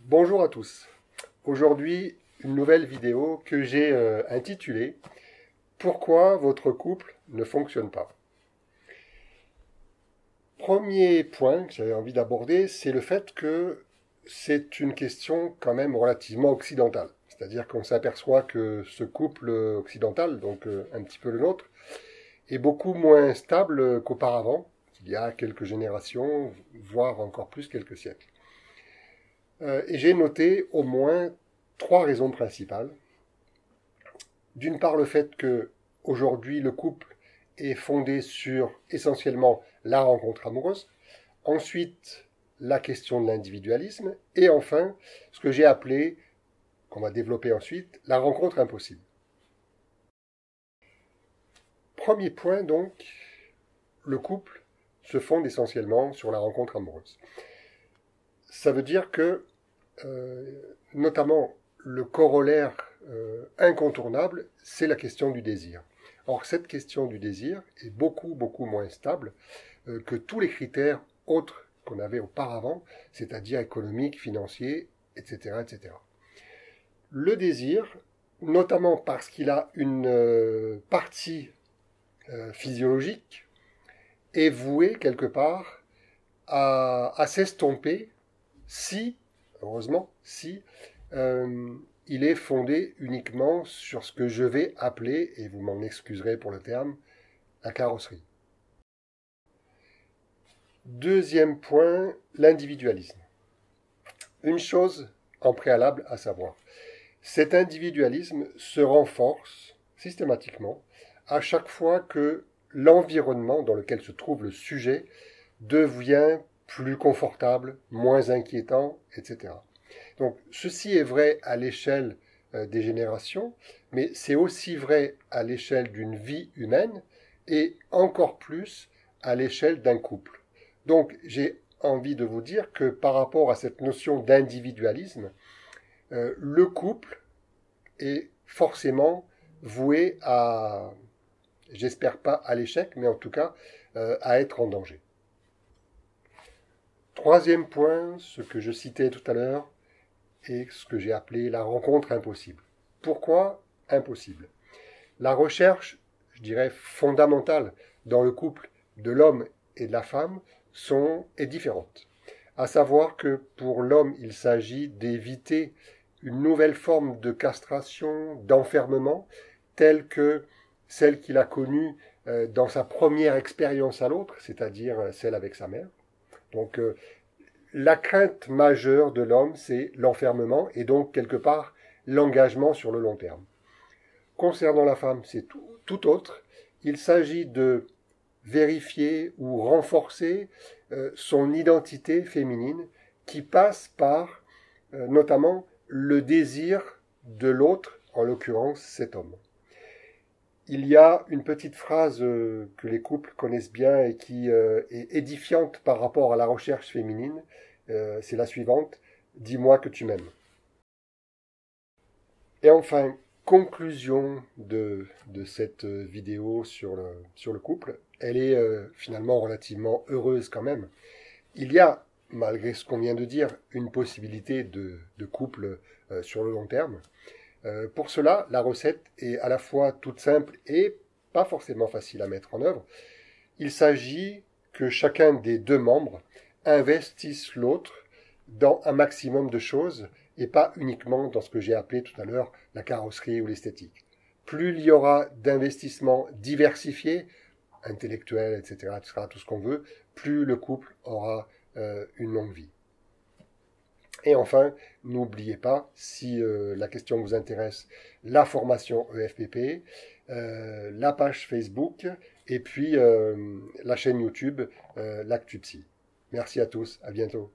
Bonjour à tous. Aujourd'hui, une nouvelle vidéo que j'ai intitulée Pourquoi votre couple ne fonctionne pas. Premier point que j'avais envie d'aborder, c'est le fait que c'est une question quand même relativement occidentale. C'est-à-dire qu'on s'aperçoit que ce couple occidental, donc un petit peu le nôtre, est beaucoup moins stable qu'auparavant, il y a quelques générations, voire encore plus quelques siècles. Et j'ai noté au moins trois raisons principales. D'une part, le fait que aujourd'hui le couple est fondé sur essentiellement la rencontre amoureuse. Ensuite, la question de l'individualisme. Et enfin, ce que j'ai appelé, qu'on va développer ensuite, la rencontre impossible. Premier point donc, le couple se fonde essentiellement sur la rencontre amoureuse. Ça veut dire que, notamment, le corollaire incontournable, c'est la question du désir. Or, cette question du désir est beaucoup moins stable que tous les critères autres qu'on avait auparavant, c'est-à-dire économiques, financiers, etc., etc. Le désir, notamment parce qu'il a une partie physiologique, est voué quelque part à s'estomper si, heureusement, si il est fondé uniquement sur ce que je vais appeler, et vous m'en excuserez pour le terme, la carrosserie. Deuxième point, l'individualisme. Une chose en préalable à savoir, cet individualisme se renforce systématiquement à chaque fois que l'environnement dans lequel se trouve le sujet devient plus confortable, moins inquiétant, etc. Donc ceci est vrai à l'échelle des générations, mais c'est aussi vrai à l'échelle d'une vie humaine et encore plus à l'échelle d'un couple. Donc j'ai envie de vous dire que par rapport à cette notion d'individualisme, le couple est forcément voué à, j'espère pas à l'échec, mais en tout cas à être en danger. Troisième point, ce que je citais tout à l'heure, et ce que j'ai appelé la rencontre impossible. Pourquoi impossible? La recherche, je dirais, fondamentale dans le couple de l'homme et de la femme est différente. À savoir que pour l'homme, il s'agit d'éviter une nouvelle forme de castration, d'enfermement, telle que celle qu'il a connue dans sa première expérience à l'autre, c'est-à-dire celle avec sa mère. Donc la crainte majeure de l'homme, c'est l'enfermement et donc quelque part l'engagement sur le long terme. Concernant la femme, c'est tout autre. Il s'agit de vérifier ou renforcer son identité féminine qui passe par notamment le désir de l'autre, en l'occurrence cet homme. Il y a une petite phrase que les couples connaissent bien et qui est édifiante par rapport à la recherche féminine. C'est la suivante. Dis-moi que tu m'aimes. Et enfin, conclusion de cette vidéo sur le couple. Elle est finalement relativement heureuse quand même. Il y a, malgré ce qu'on vient de dire, une possibilité de couple sur le long terme. Pour cela, la recette est à la fois toute simple et pas forcément facile à mettre en œuvre. Il s'agit que chacun des deux membres investisse l'autre dans un maximum de choses et pas uniquement dans ce que j'ai appelé tout à l'heure la carrosserie ou l'esthétique. Plus il y aura d'investissements diversifiés, intellectuels, etc., tout ce qu'on veut, plus le couple aura une longue vie. Et enfin, n'oubliez pas, si la question vous intéresse, la formation EFPP, la page Facebook et puis la chaîne YouTube, l'ActuPsy. Merci à tous, à bientôt.